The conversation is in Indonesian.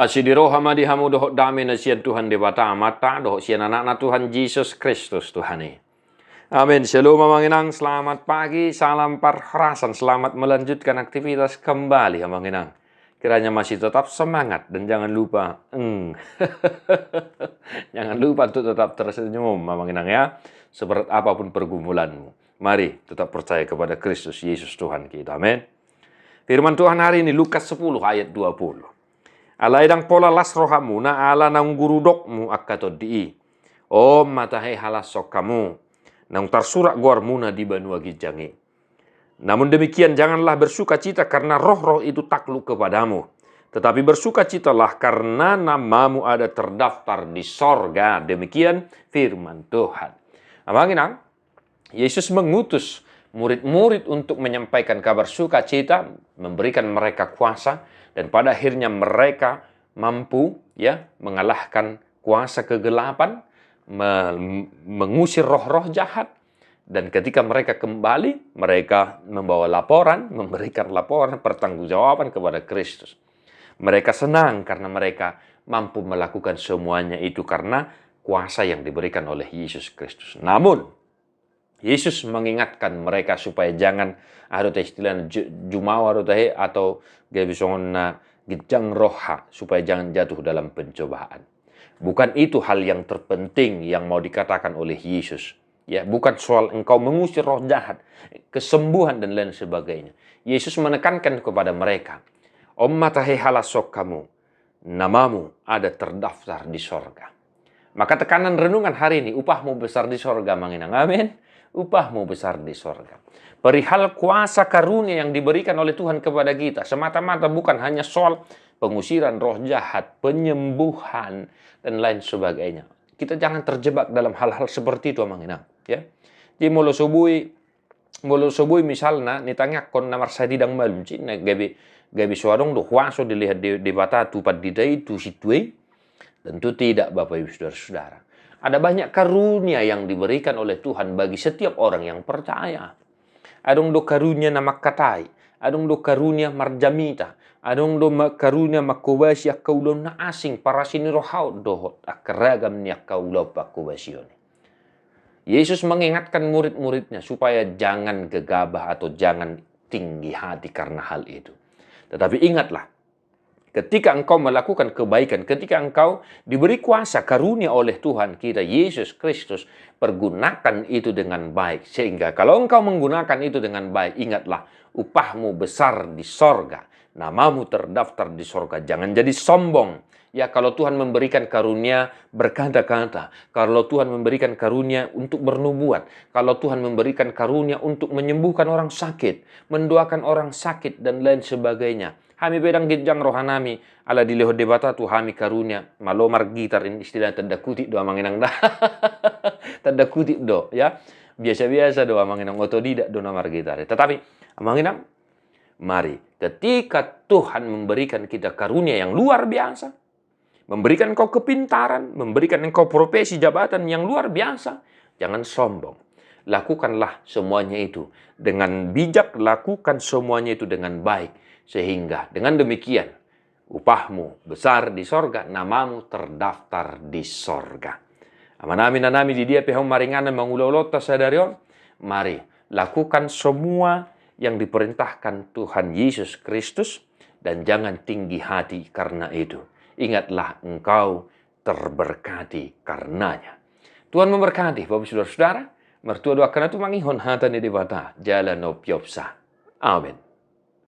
Asidiro hamadi hamu dohok dami na siyan Tuhan debata mata dohok siyan anak na Tuhan Yesus Kristus Tuhani. Amin. Shalom Manginang, selamat pagi, salam perharasan, selamat melanjutkan aktivitas kembali Manginang. Kiranya masih tetap semangat dan jangan lupa jangan lupa untuk tetap tersenyum Manginang ya. Seberat apapun pergumulanmu, mari tetap percaya kepada Kristus Yesus Tuhan kita. Amin. Firman Tuhan hari ini Lukas 10 ayat 20. Alaidang pola las rohamu na ala nang gurudokmu akatodi. O matahai halasok kamu nang tersurak gormu na di banua gijangi. Namun demikian janganlah bersuka cita karena roh-roh itu takluk kepadamu. Tetapi bersuka citalah karena namamu ada terdaftar di sorga. Demikian firman Tuhan. Amanginang, Yesus mengutus murid-murid untuk menyampaikan kabar sukacita, memberikan mereka kuasa, dan pada akhirnya mereka mampu ya mengalahkan kuasa kegelapan, mengusir roh-roh jahat. Dan ketika mereka kembali, mereka membawa laporan, memberikan laporan pertanggungjawaban kepada Kristus. Mereka senang karena mereka mampu melakukan semuanya itu karena kuasa yang diberikan oleh Yesus Kristus. Namun Yesus mengingatkan mereka supaya jangan ada istilah jumawa atau gebisongon gijang roha, supaya jangan jatuh dalam pencobaan. Bukan itu hal yang terpenting yang mau dikatakan oleh Yesus. Ya, bukan soal engkau mengusir roh jahat, kesembuhan dan lain sebagainya. Yesus menekankan kepada mereka, Om matahai halasok kamu, namamu ada terdaftar di sorga. Maka tekanan renungan hari ini, upahmu besar di sorga Manginang. Amin. Upahmu besar di sorga. Perihal kuasa karunia yang diberikan oleh Tuhan kepada kita, semata-mata bukan hanya soal pengusiran roh jahat, penyembuhan, dan lain sebagainya. Kita jangan terjebak dalam hal-hal seperti itu Manginang. Ya. Di molo subui misalnya, nitanya kon namar sadidang malum, cina gabi suarong do kuaso dilihat di bata tupat didai tu situai. Tentu tidak Bapak Ibu Saudara-saudara. Ada banyak karunia yang diberikan oleh Tuhan bagi setiap orang yang percaya. Adong do karunia nama katai, adong do karunia marjamita, adong do karunia makobasi akaulon na asing para sinirohau dohot akeragam ni akaulau pakobasioni. Yesus mengingatkan murid-muridnya supaya jangan gegabah atau jangan tinggi hati karena hal itu. Tetapi ingatlah, ketika engkau melakukan kebaikan, ketika engkau diberi kuasa karunia oleh Tuhan kita Yesus Kristus, pergunakan itu dengan baik. Sehingga kalau engkau menggunakan itu dengan baik, ingatlah upahmu besar di sorga. Namamu terdaftar di sorga. Jangan jadi sombong. Ya, kalau Tuhan memberikan karunia berkata-kata, kalau Tuhan memberikan karunia untuk bernubuat, kalau Tuhan memberikan karunia untuk menyembuhkan orang sakit, mendoakan orang sakit, dan lain sebagainya. Hami bedang gijang rohanami ala dileho debata tu hami karunia malomar gitar ini istilah tanda kutip doa Manginang dah. Tanda kutip do ya. Biasa-biasa doa Manginang otodidak do namar gitar. Tetapi Manginang, mari ketika Tuhan memberikan kita karunia yang luar biasa, memberikan engkau kepintaran, memberikan engkau profesi jabatan yang luar biasa, jangan sombong. Lakukanlah semuanya itu dengan bijak, lakukan semuanya itu dengan baik. Sehingga dengan demikian, upahmu besar di sorga, namamu terdaftar di sorga. Amanami di dia pihak maringanan mengulolota sadarion. Mari lakukan semua yang diperintahkan Tuhan Yesus Kristus dan jangan tinggi hati karena itu. Ingatlah engkau terberkati karenanya. Tuhan memberkati Bapak Saudara-saudara. Mertua doakan itu mangihon hatani debata jalan no piopsa. Amin.